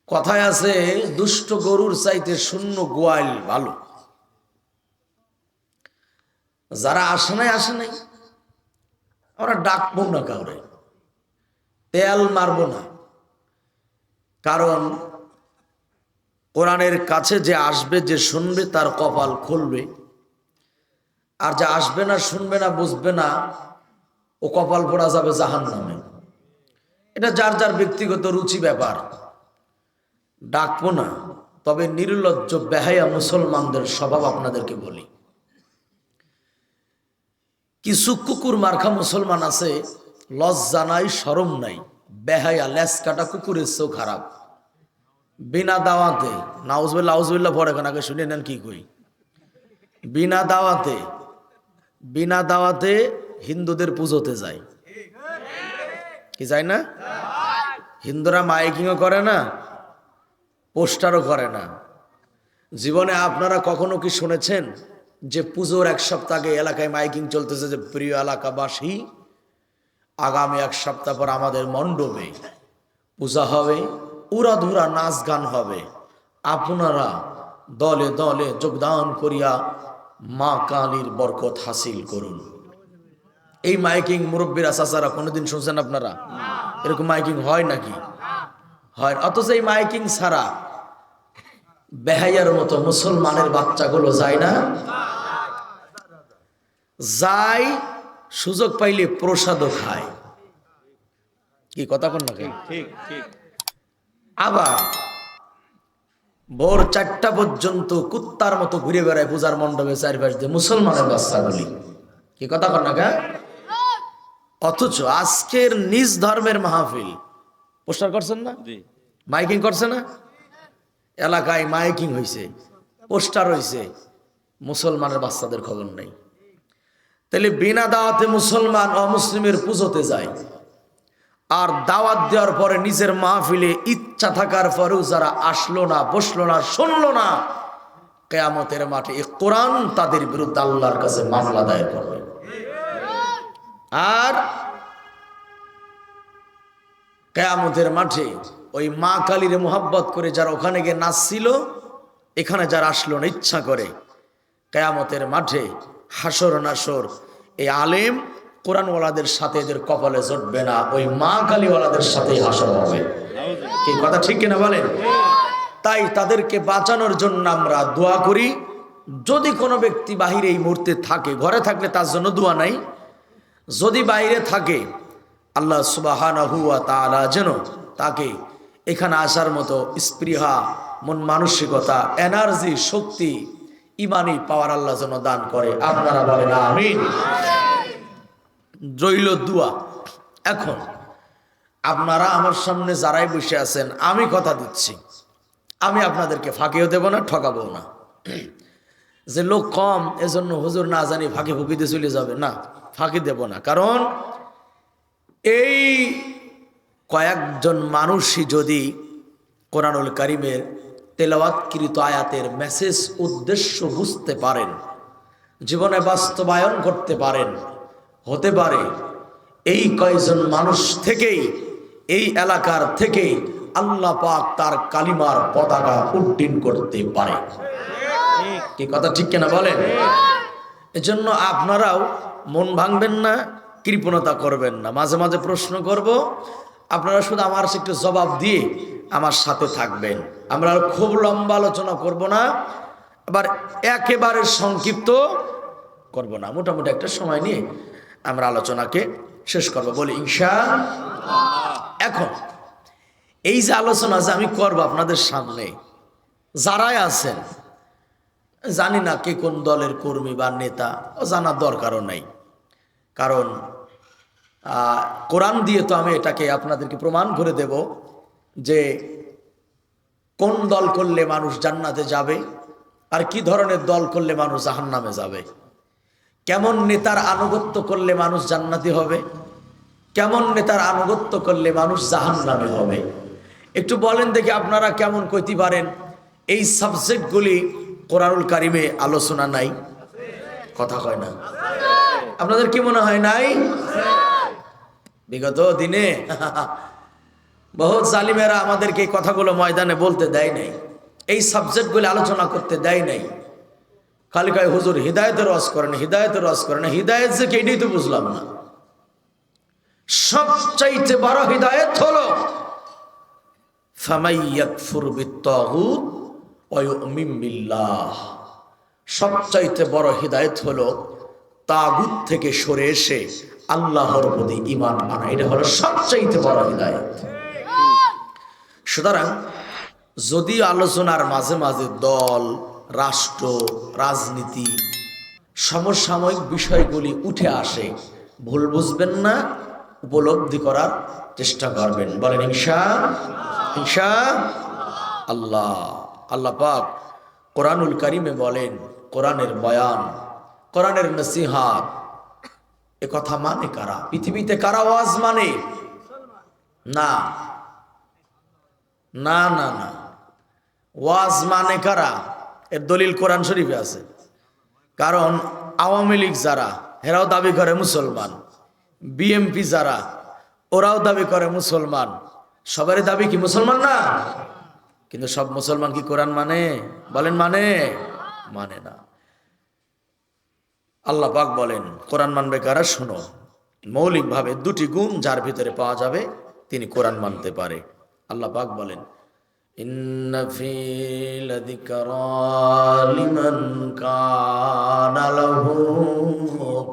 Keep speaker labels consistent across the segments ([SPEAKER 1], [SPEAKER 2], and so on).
[SPEAKER 1] কথায় আছে দুষ্ট গরুর চাইতে শূন্য গোয়াল ভালো। যারা আসে নাই আমরা ডাকবো না, কাউরে তেল মারবো না। কারণ কোরআনের কাছে যে আসবে, যে শুনবে, তার কপাল খুলবে। আর যে আসবে না, শুনবে না, বুঝবে না, ও কপাল পোড়া যাবে জাহান্নামে। এটা যার যার ব্যক্তিগত রুচি ব্যাপার। ডাকবো না। তবে নির্লজ্জ বেহায়া মুসলমানদের স্বভাব আপনাদেরকে বলি। কিছু কুকুর মার্খা মুসলমান আছে, লজ্জা নাই, শরম নাই, বেহায়া, লেজ কাটা কুকুরের চেয়েও খারাপ। বিনা দাওয়াতে, নাউজুবিল্লাহ পড়ে কেন, আগে শুনে নেন কি কই। বিনা দাওয়াতে হিন্দুদের পুজোতে যায়। কি যায় না? হিন্দুরা মাইকিংও করে না, পোস্টারও করে না। জীবনে আপনারা কখনো কি শুনেছেন যে পুজোর এক সপ্তাহ আগে এলাকায় মাইকিং চলতেছে যে প্রিয় এলাকাবাসী, আগামী এক সপ্তাহ পর আমাদের মণ্ডপে পূজা হবে, উড়াধুরা নাচ গান হবে, আপনারা দলে দলে যোগদান করিয়া মা কালীর বরকত হাসিল করুন। এই মাইকিং মুরব্বীরা চাচারা কোনোদিন শুনছেন আপনারা? এরকম মাইকিং হয় নাকি? হয়। অথচ এই মাইকিং ছাড়া বেহাইয়ার মতো মুসলমানের বাচ্চাগুলো যায় না? যায়, সুযোগ পাইলে প্রসাদও খায়। কি কথা কন না? ঠিক। আবার ভোর 4টা পর্যন্ত কুত্তার মতো ঘুরে বেড়ায় পূজার মণ্ডপে চারপাশ দিয়ে মুসলমানের বাচ্চাগুলি। কি কথা কন না? অথচ আজকের নিজ ধর্মের মাহফিল পোস্টার করছেন না, মাইকিং করছে না, এলাকায় মাইকিং হয়েছে, পোস্টার হয়েছে, মুসলমানের বাচ্চাদের খবর নেই। তাহলে বিনা দাওয়াতে মুসলমান অমুসলিমের পুজোতে যায়, আর দাওয়াত দেওয়ার পরে নিজের মাহফিলে ইচ্ছা থাকার পরেও যারা আসলো না, বসলো না, শুনলো না, কিয়ামতের মাঠে এই কোরআন তাদের বিরুদ্ধে আল্লাহর কাছে মামলা দায়ের করবে। আর কিয়ামতের মাঠে ওই মা কালীর মোহাব্বত করে যারা ওখানে গিয়ে নাচছিল, এখানে যারা আসলো না ইচ্ছা করে, কিয়ামতের মাঠে হাসর নাসর এই আলেম কোরআনওয়ালাদের সাথে এদের কপালে জুটবে না, ওই মা কালীওয়ালাদের সাথেই হাসর হবে। কি কথা ঠিক কিনা বলেন? তাই তাদেরকে বাঁচানোর জন্য আমরা দোয়া করি। যদি কোনো ব্যক্তি বাহিরে এই মুহূর্তে থাকে, ঘরে থাকলে তার জন্য দোয়া নাই, যদি বাইরে থাকে আল্লাহ সুবহানাহু ওয়া তাআলা যেন তাকে এখানে আসার মতো স্পৃহা, মন মানসিকতা, এনার্জি, শক্তি, ইমানি পাওয়ার আল্লাহ যেন দান করে। আপনারা বলেন আমিন। রইল দোয়া। এখন আপনারা আমার সামনে যারাই বসে আছেন, আমি কথা দিচ্ছি, আমি আপনাদেরকে ফাঁকিও দেব না, ঠকাবো না। যে লোক কম এজন্য হুজুর না জানি ফাঁকি ফুঁকিতে চলে যাবে, না, ফাঁকি দেব না। কারণ এই কয়েকজন মানুষই যদি কোরআনুল কারীমের তেলাওয়াতকৃত আয়াতের মেসেজ, উদ্দেশ্য বুঝতে পারেন, জীবনে বাস্তবায়ন করতে পারেন, হতে পারে এই কয়েকজন মানুষ থেকেই, এই এলাকার থেকেই আল্লাহ পাক তার কালিমার পতাকা উড্ডীন করতে পারে। কি কথা ঠিক কিনা বলেন? এজন্য আপনারাও মন ভাঙবেন না, কৃপণতা করবেন না। মাঝে মাঝে প্রশ্ন করব, আপনারা শুধু আমার একটু জবাব দিয়ে আমার সাথে থাকবেন। আমরা খুব লম্বা আলোচনা করব না, আবার একেবারে সংক্ষিপ্ত করব না, মোটামুটি একটা সময় নিয়ে আমরা আলোচনাকে শেষ করব বলি ইনশাআল্লাহ। এখন এই যে আলোচনা যে আমি করব আপনাদের সামনে, যারাই আছেন, জানি না কে কোন দলের কর্মী বা নেতা, জানার দরকারও নাই। কারণ কোরআন দিয়ে তো আমি এটাকে আপনাদেরকে প্রমাণ করে দেব যে কোন দল করলে মানুষ জান্নাতে যাবে, আর কি ধরনের দল করলে মানুষ জাহান্নামে যাবে, কেমন নেতার আনুগত্য করলে মানুষ জান্নাতি হবে, কেমন নেতার আনুগত্য করলে মানুষ জাহান্নামে হবে। একটু বলেন দেখি আপনারা কেমন কইতে পারেন এই সাবজেক্টগুলি কোরআনুল কারীমে আলোচনা নাই? কথা কয় না? আপনাদের কি মনে হয় নাই? বিগত দিনে বহুত জালিমেরা আমাদেরকে এই কথাগুলো ময়দানে বলতে দেয় নাই, এই সাবজেক্টগুলো আলোচনা করতে দেয় নাই। খালি কয় হুজুর হিদায়তের রস করেন, হিদায়তের রস করেন। হিদায়ত যে কি এটাই তো বুঝলাম না। সবচাইতে বড় হিদায়ত হলো ফামাই ইয়াকফুর বিত্তাগুত ওয়া ইউমিন বিল্লাহ। সবচাইতে বড় হিদায়ত হলো তাগুত থেকে সরে এসে আল্লাহর প্রতি ঈমান আনা। এটা হলো সবচাইতে বড় হিদায়ত। সুতরাং যদি আলোচনার মাঝে মাঝে দল, রাষ্ট্র, রাজনীতি, সমসাময়িক বিষয়গুলি উঠে আসে, ভুল বুঝবেন না, উপলব্ধি করার চেষ্টা করবেন। বলেন ইনশাআল্লাহ। আল্লাহ পাক কোরআনুল কারিমে বলেন, কোরআনের বয়ান, কোরআনের নসিহাত, এ কথা মানে কারা? পৃথিবীতে কারা ওয়াজ মানে? না না না না, ওয়াজ মানে কারা? এর দলিল কোরআন শরীফে আছে। কারণ আওয়ামী লীগ যারা, এরাও দাবি করে মুসলমান। বিএমপি যারা, ওরাও দাবি করে মুসলমান। সবারই দাবি কি মুসলমান না? কিন্তু সব মুসলমান কি কোরআন মানে? বলেন মানে? মানে না। আল্লাহ পাক বলেন, কোরআন মানবে কারা? শোনো, মৌলিকভাবে দুটি গুণ যার ভিতরে পাওয়া যাবে তিনি কোরআন মানতে পারে। আল্লাহ পাক বলেন, ইন্না ফি লাযিকরা লিমান কানা লাহু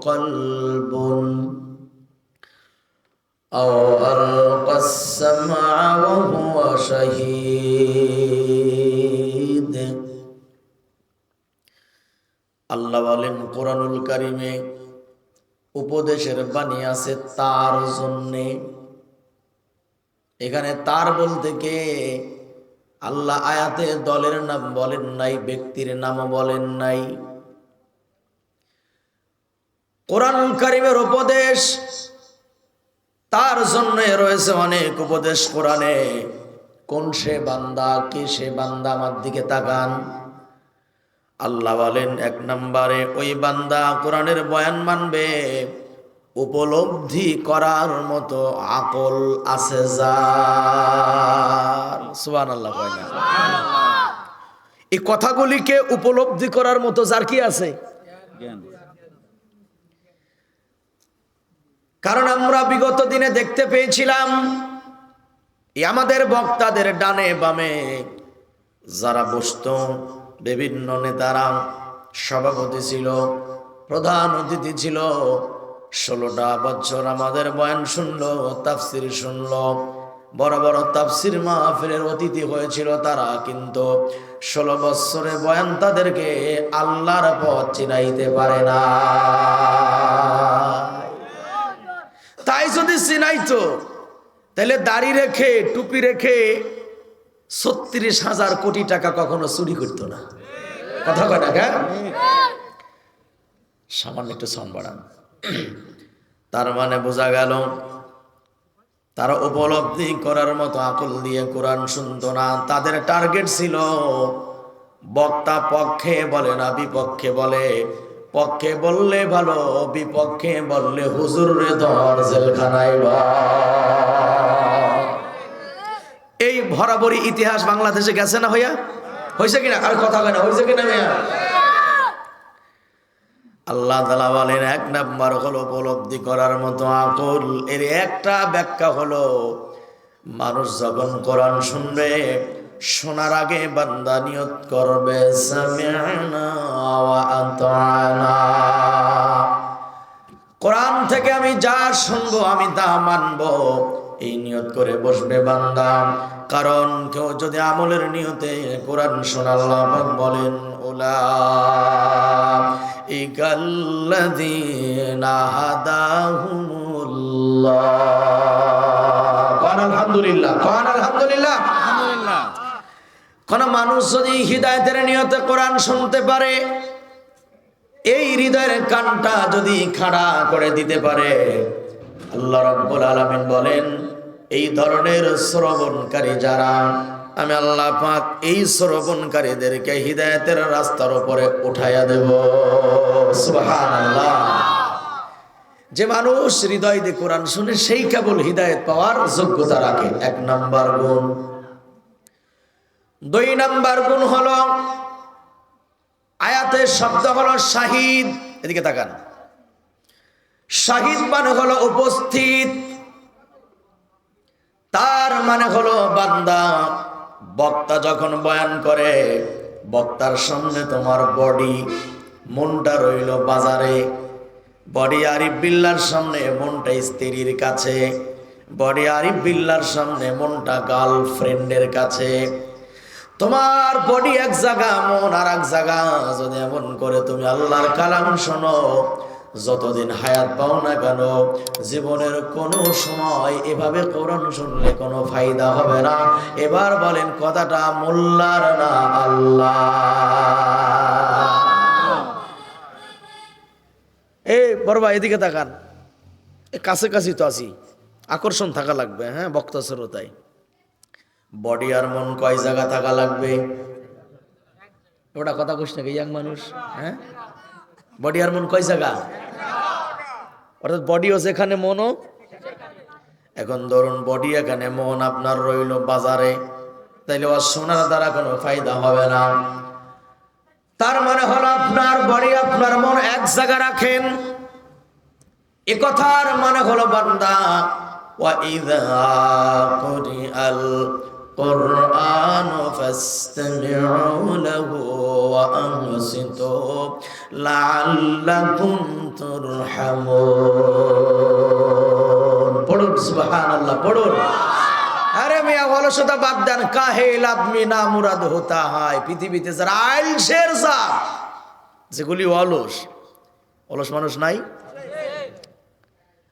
[SPEAKER 1] কলবুন আও আলকাস সামআ ওয়া হুয়া শাহীদ। আল্লাহ বলেন, কোরআনুল কারিমে উপদেশের বাণী আছে তার জন্যে। এখানে তার বলতে কে? আল্লাহ আয়াতে দলের নাম বলেন নাই, ব্যক্তির নামও বলেন নাই। কোরআনুল কারিমের উপদেশ তার জন্য রয়েছে অনেক উপদেশ কোরআনে। কোন সে বান্দা? কে সে বান্দা? আমার দিকে তাকান। আল্লাহ বলেন, এক নম্বরে ওই বান্দা কোরআনের বয়ান মানবে উপলব্ধি করার মতো আকল আছে যার। সুবহানাল্লাহ কয় না? এই কথাগুলিকে উপলব্ধি করার মতো যার কি আছে? কারণ আমরা বিগত দিনে দেখতে পেয়েছিলাম আমাদের বক্তাদের ডানে বামে যারা বসতো, বিভিন্ন নেতারা, সভাপতি ছিল, প্রধান অতিথি ছিল, 16টা বছর আমাদের বয়ান শুনলো, তাফসির শুনলো, বড় বড় তাফসির মাহফিলের অতিথি হয়েছিল তারা, কিন্তু 16 বছরের বয়ান তাদেরকে আল্লাহর পথ চিনাইতে পারে না। তাই যদি চিনাইতো তাহলে দাড়ি রেখে, টুপি রেখে 36,000 কোটি টাকা কখনো চুরি করতো না। কথা কয় না? সামান্য একটু সাউন্ড বাড়ান। তার মানে বোঝা গেল তারা উপলব্ধি করার মতো আকল দিয়ে কোরআন শুনতো না। তাদের টার্গেট ছিল বক্তা পক্ষে বলে না বিপক্ষে বলে। পক্ষে বললে ভালো, বিপক্ষে বললে হুজুর রে ধর জেলখানায়। এই বরাবরই ইতিহাস বাংলাদেশে গেছে না ভাইয়া? হয়েছে কিনা? আর কথা হয় না, হয়েছে কিনা ভাইয়া? আল্লাহ তাআলা বলেন, এক নাম্বার হলো উপলব্ধি করার মতো আকল। এর একটা ব্যাখ্যা হলো, মানুষ যখন কোরআন শুনবে, শোনার আগে বান্দা নিয়ত করবে সামি'না ওয়া আতা'না। কোরআন থেকে আমি যা শুনবো আমি তা মানবো, এই নিয়ত করে বসবে বান্দা। কারণ কেউ যদি আমলের নিয়তে কোরআন শোনা, আল্লাহ পাক বলেন, উলাইকাল্লাযীনা হাদাহুমুল্লাহ। কোন আলহামদুলিল্লাহ, কোন আলহামদুলিল্লাহ। কোন মানুষ যদি হিদায়াতের নিয়তে কোরআন শুনতে পারে, এই হৃদয়ের কানটা যদি খাড়া করে দিতে পারে, আল্লাহ রাব্বুল আলামিন বলেন, এই ধরনের শ্রবণকারী যারা, আমি আল্লাহ পাক এই শ্রবণকারীদেরকে হিদায়াতের রাস্তার উপরে উঠাইয়া দেব। সুবহানাল্লাহ। যে মানুষ হৃদয় দিয়ে কোরআন শুনে সেই কেবল হিদায়াত পাওয়ার যোগ্যতা রাখে, 1 নাম্বার গুণ। 2 নাম্বার গুণ হলো আয়াতের শব্দ হলো শাহিদ। এদিকে তাকান। শাহিদ মানে হলো উপস্থিত, তার মানে হলো বান্দা বক্তা যখন বয়ান করে, বক্তার সামনে তোমার বডি, মনটা রইল বাজারে। বডি আরিফ বিল্লাহর সামনে, মনটা স্ত্রীর কাছে। বডি আরিফ বিল্লাহর সামনে, মনটা গার্লফ্রেন্ডের কাছে। তোমার বডি এক জায়গা, মন আর এক জায়গা। যদি এমন করে তুমি আল্লাহর কালাম শোনো, যতদিন হায়াত পাও না কেন, জীবনের কোনো সময় এভাবে কোরআন শুনলে কোনো ফায়দা হবে না। এবার বলেন কথাটা মোল্লার না আল্লাহ? এই বড় ভাই এদিকে তাকান, কাছাকাছি তো আছি, আকর্ষণ থাকা লাগবে। হ্যাঁ, বক্তা শ্রোতায় বডি আর মন কয় জায়গা থাকা লাগবে? ওটা কথা কইস না ইয়াং মানুষ। হ্যাঁ, বডি আর মন কয় জায়গা? অর্থাৎ বডিও যেখানে, মনও। এখন ধরুন বডি এখানে, মন আপনার রইল বাজারে, তাইলে আর শোনার দ্বারা কোনো ফায়দা হবে না। তার মানে হলো আপনার বডি আপনার মন এক জায়গা রাখেন। এ কথার মানে হলো বান্দা, ওয়া ইযা কুরিআল কুরআনু ফাসতামিউ লাহু ওয়া আনসিতু লাআল্লাকুম তুরহামুন। পড়ুন সুবহানাল্লাহ, পড়ুন। আরে মিয়া অলসতা বাদ দেন, কাহেল আদমি না মুরাদ হতা হয়। পৃথিবীতে যারা আইলসের জাত, যেগুলি অলস, অলস মানুষ নাই।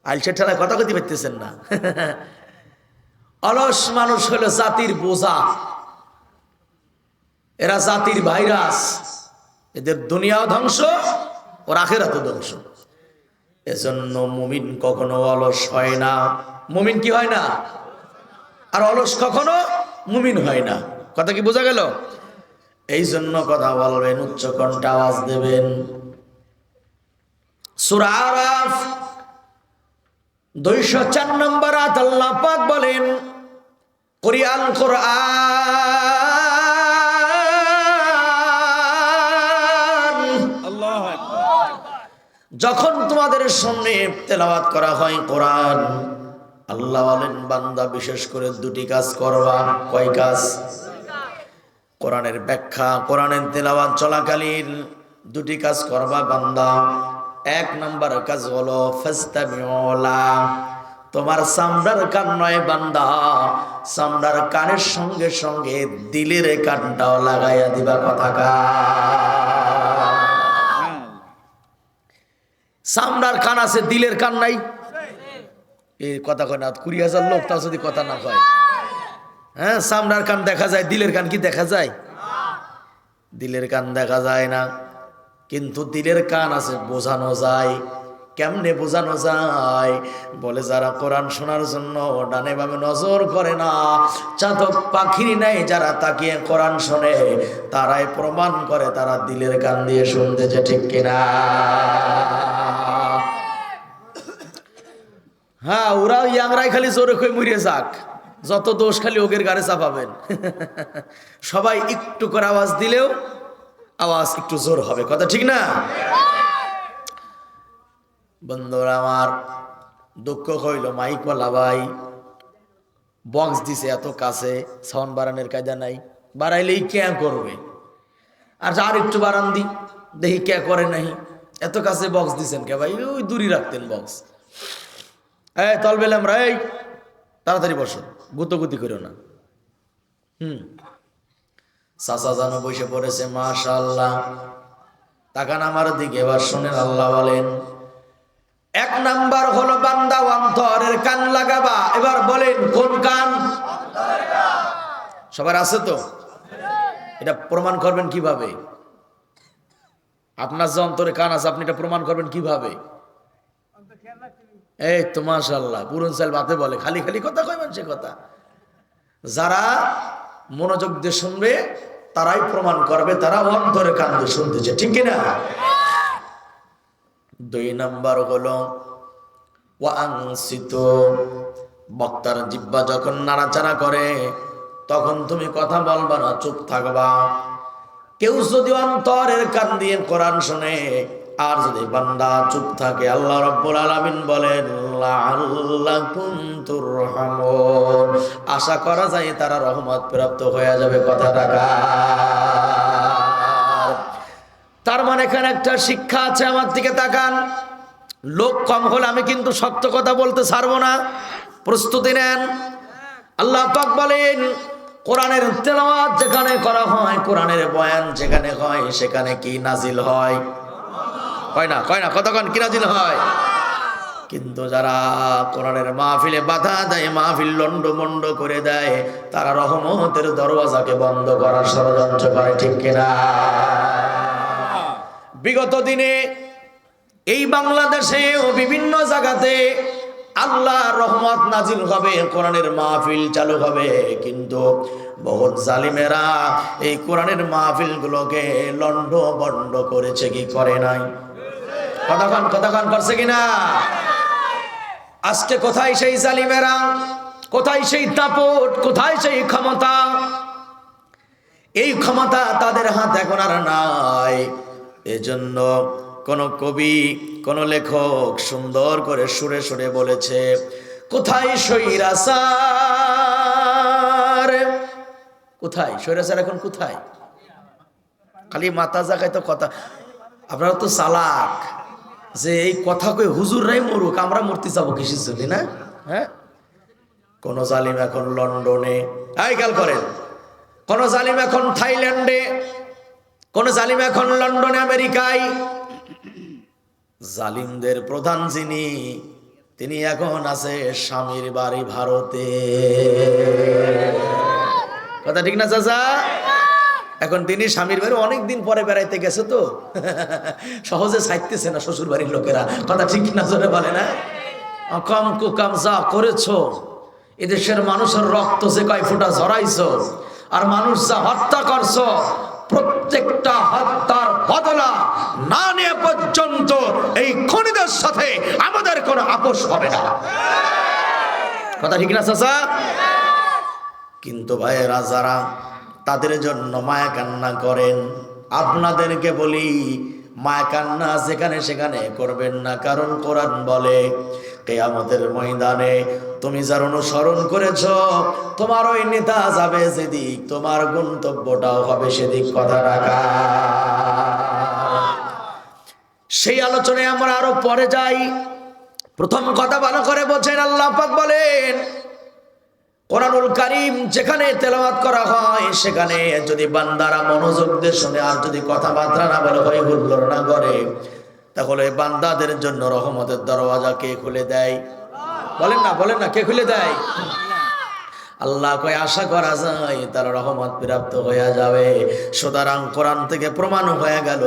[SPEAKER 1] আইলসের ঠেলায় কথা কইতে পারতেছেন না। অলস মানুষ হলো জাতির বোঝা, এরা জাতির ভাইরাস। এদের দুনিয়াও ধ্বংস, ওর আখিরাতও ধ্বংস। এজন্য মুমিন কখনো অলস হয় না। মুমিন কি হয় না? আর অলস কখনো মুমিন হয় না। কথা কি বোঝা গেল? এই জন্য কথা বলবেন, উচ্চ কণ্ঠে আওয়াজ দেবেন। সূরা আরাফ 204 নম্বর আয়াত আল্লাহ পাক বলেন, কুরআন আল্লাহু আকবার। যখন তোমাদের সামনে তেলাওয়াত করা হয় কোরআন, আল্লাহ বলেন বান্দা বিশেষ করে 2টি কাজ করবা। কয় কাজ? কোরআনের ব্যাখ্যা, কোরআনের তেলাওয়াত চলাকালীন 2টি কাজ করবা বান্দা। 1 নাম্বার কাজ হলো ফাসতামিউ লা। তোমার চামড়ার কান নয় বান্দা, চামড়ার কানের সঙ্গে সঙ্গে দিলের কানটাও লাগাইয়া দিবা। কথা কা চামড়ার কান আছে, দিলের কান নাই। এই কথা কয় না, 20,000 লোক তাও যদি কথা না কয়। হ্যাঁ, চামড়ার কান দেখা যায়, দিলের কান কি দেখা যায়? দিলের কান দেখা যায় না, কিন্তু দিলের কান আছে, বোঝানো যায়। কেমনে বোঝানো যায়? বলে যারা কোরআন শোনার জন্য ডানে বামে নজর করে না, চাতক পাখির নাই যারা তাকিয়ে কোরআন শোনে, তারাই প্রমাণ করে তারা দিলের কান দিয়ে শুনতেছে। ঠিক কিনা? হ্যাঁ, ওরা ইয়াংরাই খালি জোরে কই মরিয়ে যাক, যত দোষ খালি ওগের গাড়ে চাপাবেন। সবাই একটু করে আওয়াজ দিলেও আওয়াজ একটু জোর হবে। কথা ঠিক না? বন্ধুরা আমার, দুঃখ হইল মাইকওয়ালা ভাই বক্স দিছে এত কাছে, সাউন্ড বাড়ানোর কায়দা নাই। বাড়াইলেই কে করবে? আর একটু বাড়ান দি, দেখি কে করে নাই। এত কাছে বক্স দিছেন কে ভাই? ওই দূরই রাখতেন বক্স। এই তলবেল আমরা, এই তাড়াতাড়ি বসো, গুতোগুতি করো না। চাচা জানো বসে পড়েছে, মাশাআল্লাহ। তাকান আমার দিকে, এবার শুনেন আল্লাহ বলেন 1 নাম্বার হলো বান্দা অন্তরের কান লাগাবা। এবার বলেন কোন কান? সবার আছে তো? এটা প্রমাণ করবেন কিভাবে? আপনার যে অন্তরে কান আছে, আপনি এটা প্রমাণ করবেন কিভাবে? এই তো মাশাআল্লাহ, পুরন সাল বাতে বলে, খালি খালি কথা কইবেন সে কথা। যারা মনোযোগ দিয়ে শুনবে তারাই প্রমাণ করবে তারা অন্তরে কান দিয়ে শুনতেছে। ঠিক কিনা? 2 নাম্বার হলো ওয়া আনসিতু, বক্তার জিহ্বা যখন নাড়াচাড়া করে তখন তুমি কথা বলবা না, চুপ থাকবা। কেউ যদি অন্তরের কান দিয়ে কোরআন শুনে আর যদি বান্দা চুপ থাকে, আল্লাহ রাব্বুল আলামিন বলেন লাআল্লাকুম তুরহামুন, আশা করা যায় তারা রহমত প্রাপ্ত হয়ে যাবে। কথাটা তার মানে এখানে একটা শিক্ষা আছে। আমার দিকে তাকান। লোক কম হলে আমি কিন্তু শক্ত কথা বলতে ছাড়বো না, প্রস্তুতি নেন। আল্লাহ পাক বলেন কোরআনের তেলাওয়াত যেখানে করা হয়, কোরআনের বয়ান যেখানে হয়, সেখানে কি নাজিল হয়? হয় না? কয় না? কতক্ষণ কি নাজিল হয়? কিন্তু যারা কোরআনের মাহফিলে বাধা দেয়, মাহফিল লন্ডমন্ড করে দেয়, তারা রহমতের দরওয়াজাকে বন্ধ করার ষড়যন্ত্র করে। ঠিক কিনা? বিগত দিনে এই বাংলাদেশে ও বিভিন্ন জায়গাতে আল্লাহ রহমত নাজিল হবে, কোরআনের মাহফিল চালু হবে, কিন্তু বহুত জালিমেরা এই কোরআনের মাহফিল গুলোকে লন্ড বন্ড করেছে কি করে নাই? কতক্ষণ করছে কিনা? আজকে কোথায় সেই জালিমেরা? কোথায় সেই দাপট? কোথায় সেই ক্ষমতা? এই ক্ষমতা তাদের হাত এখন আর নাই। এজন্য কোন কবি, কোন লেখক সুন্দর করে সুরে সুরে বলেছে, কোথায় স্বৈরাচার? কোথায় স্বৈরাচার? এখন কোথায়? খালি মাথা জাগায় তো কথা। আপনারা তো চালাক যে এই কথা কই হুজুররাই মরুক, আমরা মরতে যাবো কিসের জন্য? না, হ্যাঁ। কোন জালিম এখন লন্ডনে, এই খেয়াল করেন, কোন জালিম এখন থাইল্যান্ডে, কোন জালিম এখন লন্ডনে, আমেরিকায়। জালিমদের প্রধান যিনি, তিনি এখন আছে স্বামীর বাড়ি ভারতে। কথা ঠিক না চাচা? এখন তিনি স্বামীর বাড়ি অনেকদিন পরে বেড়াইতে গেছে, তো সহজে ছাইতেছে না শ্বশুর বাড়ির লোকেরা। কথা ঠিক না জোরে বলে না? কম কুকাম যা করেছো, এদেশের মানুষের রক্ত যে কয় ফোঁটা ঝরাইছো, আর মানুষ যা হত্যা করছো, প্রত্যেকটা হত্যার বদলা না নিয়ে পর্যন্ত এই খুনিদের সাথে আমাদের কোনো আপোষ হবে না। কথা ঠিক না চাচা? কিন্তু ভাইয়েরা যারা তাদের জন্য মায়া কান্না করেন, আপনাদেরকে বলি মায়া কান্না যেখানে সেখানে করবেন না। কারণ কোরআন বলে কিয়ামতের ময়দানে তুমি যার অনুসরণ করেছো, তোমার ওই নেতা যাবে যেদিক, তোমার গন্তব্যটাও হবে সেদিক। কথা রাখা। সেই আলোচনায় আমরা আরো পরে যাই। প্রথম কথা ভালো করে বোঝেন। আল্লাহ পাক বলেন কোরআনুল কারীম যেখানে তেলাওয়াত করা হয়, সেখানে যদি বান্দারা মনোযোগ দিয়ে শুনে আর যদি কথাবার্তা না বলে, হয় হুল্লোড় না করে, তাহলে বান্দাদের জন্য রহমতের দরওয়াজা কে খুলে দেয়? বলেন না, কে খুলে দেয়? আল্লাহ কয় আশা করা যায় তারা রহমত প্রাপ্ত হয়ে যাবে। সুতরাং কোরআন থেকে প্রমাণ হয়ে গেল,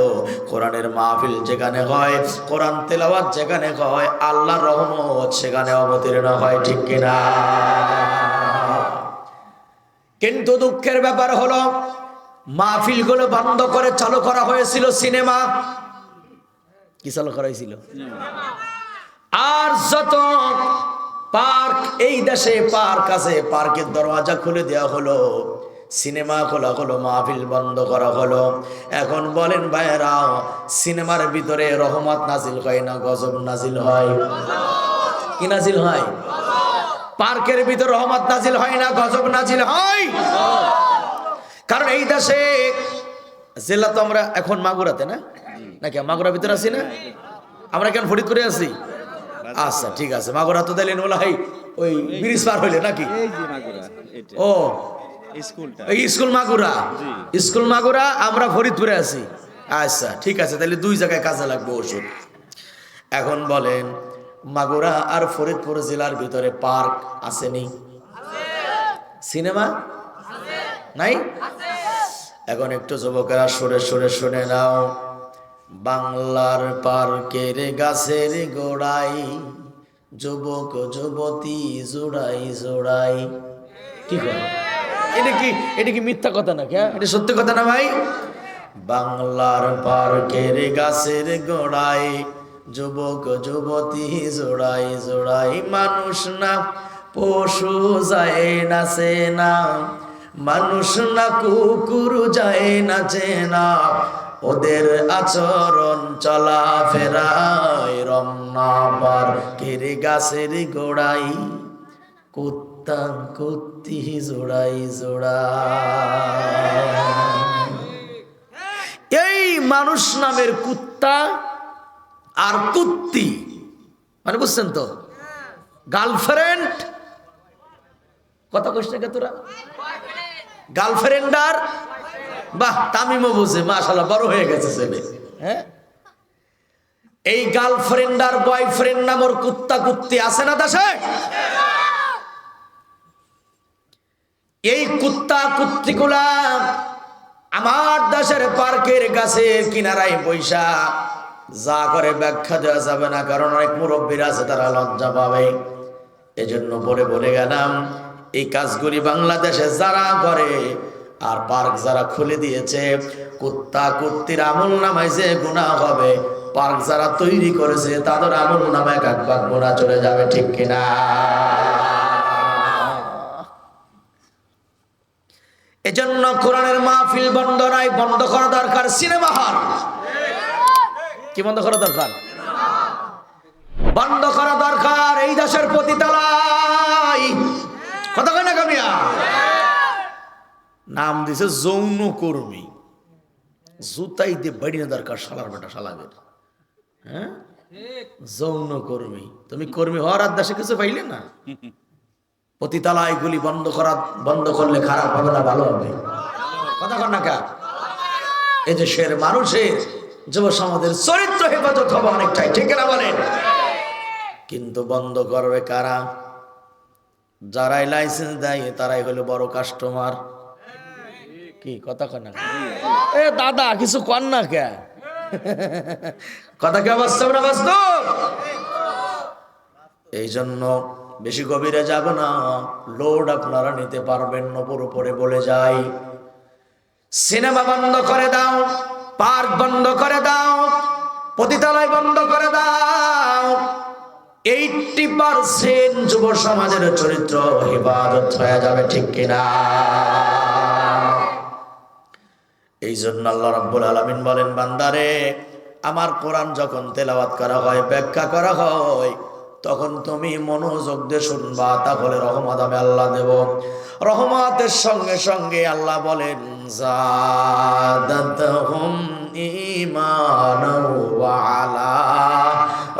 [SPEAKER 1] কোরআনের মাহফিল যেখানে হয়, কোরআন তেলাওয়াত যেখানে হয়, আল্লাহর রহমত সেখানে অবতীর্ণ হয়। ঠিক কিনা? কিন্তু দুঃখের ব্যাপার হলো মাহফিল গুলো বন্ধ করে চালু করা হয়েছিল সিনেমা। কি চালু করা হয়েছিল? আর যত পার্ক এই দেশে পার্ক আছে, পার্কের দরওয়াজা খুলে দেওয়া হলো, সিনেমা খোলা হলো, মাহফিল বন্ধ করা হলো। এখন বলেন ভাইয়েরা, সিনেমার ভিতরে রহমত নাজিল হয় না গজব নাজিল হয়? কি নাজিল হয়? পার্কের ভিতর রহমত নাজিল হয় না গজব নাজিল হয়? কারণ এই দেশে জেলা তো আমরা এখন মাগুরাতে, না নাকি? মাগুরার ভিতরে আছি না আমরা? কেন ফরিদপুরে আছি? আচ্ছা ঠিক আছে, মাগুরা তো তাইলে বলা হয় ওই ব্রিজ পার হইলে নাকি? ও স্কুল মাগুরা, স্কুল মাগুরা, আমরা ফরিদপুরে আছি। আচ্ছা ঠিক আছে, তাহলে দুই জায়গায় কাজে লাগবে ওষুধ। এখন বলেন মাগুরা আর ফরিদপুর জেলার ভিতরে পার্ক আসেনি? সিনেমা নাই? এখন একটু যুবকেরা সরে সরে শুনে নাও। বাংলার পার্কের গাছের গোড়াই যুবক যুবতী জোড়াই জোড়াই। কি করে? এটা কি মিথ্যা কথা নাকি? এটা সত্যি কথা না ভাই? বাংলার পার্কের গাছের গোড়ায় যুবক যুবতী জোড়াই জোড়াই, মানুষ না পশু যায় নাচে না, মানুষ না কুকুর যায় নাচে না, ওদের আচরণ চলা ফেরায় রমনা পার কেরে গাছের গোড়াই, কুত্তা কুত্তি জোড়াই জোড়াই। এই মানুষ নামের কুত্তা আর কুত্তি মানে বুঝছেন তো, গার্লফ্রেন্ড কথা কইস না তোরা, গার্লফ্রেন্ড আর বাহ তামিমও বুঝে, মাশাআল্লাহ বড় হয়ে গেছে ছেলে। হ্যাঁ, এই গার্লফ্রেন্ড আর বয়ফ্রেন্ড নামের কুত্তা কুত্তি আছে না দেশে? এই কুত্তা কুত্তিগুলা আমার দেশের পার্কের গাছের কিনারায় বৈশা যা করে ব্যাখ্যা দেওয়া যাবে না, কারণ অনেক মুরব্বীরা আছে তারা লজ্জা পাবে। এজন্য বলে গেলাম এই কাজগুলি বাংলাদেশে যারা করে আর পার্ক যারা খুলে দিয়েছে, কুত্তা কুত্তির আমল নামায় যে গুনাহ হবে, পার্ক যারা তৈরি করেছে তাদের আমল নামায় এক ভাগ গুনাহ চলে যাবে, ঠিক কিনা? এজন্য কোরআনের মাহফিল বন্ধ নাই, বন্ধ করা দরকার সিনেমা হল। কি বন্ধ করা দরকার? বন্ধ করা দরকার এই দেশের পতিতালয়। কথা কয় না কামিয়া? নাম দিছে যৌন কর্মী, জুতাই দিয়ে বাড়িয়ে দরকার শালার বেটা শালাবের। হ্যাঁ, যৌন কর্মী, তুমি কর্মী হওয়ার আর দেশে কিছু পাইলে না। পতিতালয় গুলি বন্ধ করলে খারাপ হবে না ভালো হবে? কথা কন না কা? এই দেশের মানুষের যুব সমাজের চরিত্র হেফাজত হবে অনেকটাই, ঠিক না বলেন? কিন্তু বন্ধ করবে কারা? যারাই লাইসেন্স দেয় তারাই হলো বড় কাস্টমার। কি কথা কন না? এ দাদা কিছু কন না কে? কথা কে বাস্তব না বাস্তব? এই জন্য বেশি গভীরে যাব না, লোড আপনারা নিতে পারবেন না, উপরে বলে যাই। সিনেমা বন্ধ করে দাও, পার্ক বন্ধ করে দাও, পতিতালয় বন্ধ করে দাও, 80% যুব সমাজের চরিত্র হেফাজত হয়ে যাবে, ঠিক কিনা? এই জন্য আল্লাহ রাব্বুল আলামিন বলেন, বান্দারে আমার কোরআন যখন তেলাওয়াত করা হয়, ব্যাখ্যা করা হয়, তখন তুমি মনোযোগ দিয়ে শুনবা, তাহলে রহমত আমি আল্লাহ দেব। রহমতের সঙ্গে সঙ্গে আল্লাহ বলেন, যাদাতহুম ঈমানান ওয়া আলা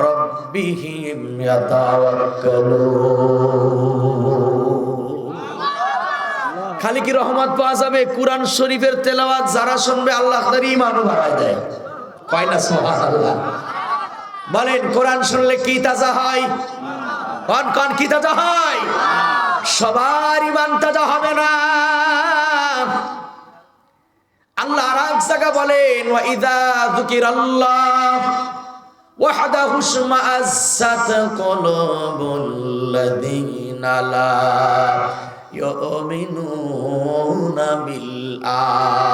[SPEAKER 1] রাব্বিহিম ইয়াতাওয়াক্কালুন। খালি কি রহমত পাওয়া যাবে? কোরআন শরীফের তেলাওয়াত যারা শুনবে আল্লাহ তার ঈমানও বাড়ায় দেয়। কয় না সুবহানাল্লাহ? বলেন কোরআন শুনলে কি তাজা হয়? কোন কোন কি তাজা হয়? সবার ঈমান তাজা হবে না। আল্লাহ আর এক জায়গা বলেন, ওয়া ইযা যুকিরাল্লাহ ওয়াহদাহু ইশমাআজ্জাত কুলুবুল্লাযীনা লা ইউমিনুনা বিল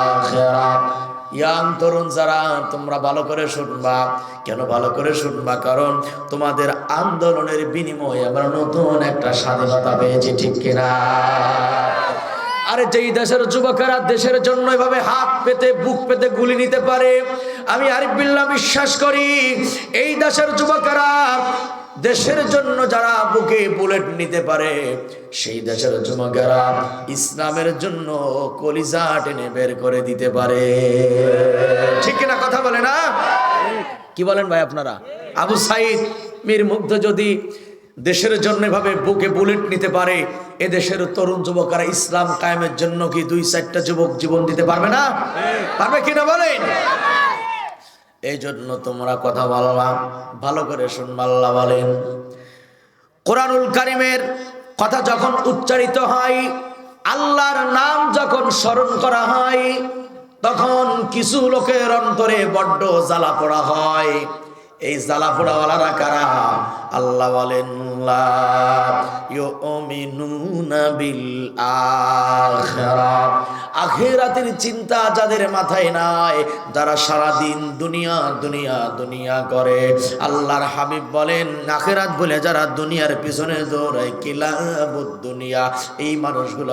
[SPEAKER 1] আখিরাহ। ইয়াং তরুণ যারা, তোমরা ভালো করে শুনবা। কেন ভালো করে শুনবা? কারণ তোমাদের আন্দোলনের বিনিময়ে আমরা নতুন একটা স্বাধীনতা পেয়েছি, ঠিক কিনা? আরে যেই দেশের যুবকেরা দেশের জন্য এভাবে হাত পেতে বুক পেতে গুলি নিতে পারে, আমি আরিফ বিল্লাহ বিশ্বাস করি এই দেশের যুবকেরা দেশের জন্য যারা বুকে বুলেট নিতে পারে, সেই দেশের যুবকেরা ইসলামের জন্য কলিজা টেনে বের করে দিতে পারে, ঠিক না? কথা বলে না? কি বলেন ভাই আপনারা? আবু সাইদ মীর মুগ্ধ যদি দেশের জন্য ভাবে বুকে বুলেট নিতে পারে, এ দেশের তরুণ যুবকেরা ইসলাম কায়েমের জন্য কি 2-4টা যুবক জীবন দিতে পারবে না? পারবে কিনা বলেন? এই জন্য তোমরা কথা বললাম, ভালো করে শুনবা। আল্লাহ বলেন, কোরআনুল কারীমের কথা যখন উচ্চারিত হয়, আল্লাহর নাম যখন স্মরণ করা হয়, তখন কিছু লোকের অন্তরে বড্ড জ্বালা পোড়া হয়। এই জ্বালা পোড়াওয়ালারা কারা? আল্লাহ বলেন, লা ইউমিনুনা বিল আখিরাহ। আখিরাতের চিন্তা যাদের মাথায় নাই, যারা সারাদিন দুনিয়া দুনিয়া দুনিয়া করে, আল্লাহর হাবিব বলেন আখিরাত বলে যারা দুনিয়ার পিছনে দৌড়ায়, কিলাবুদ দুনিয়া, এই মানুষগুলো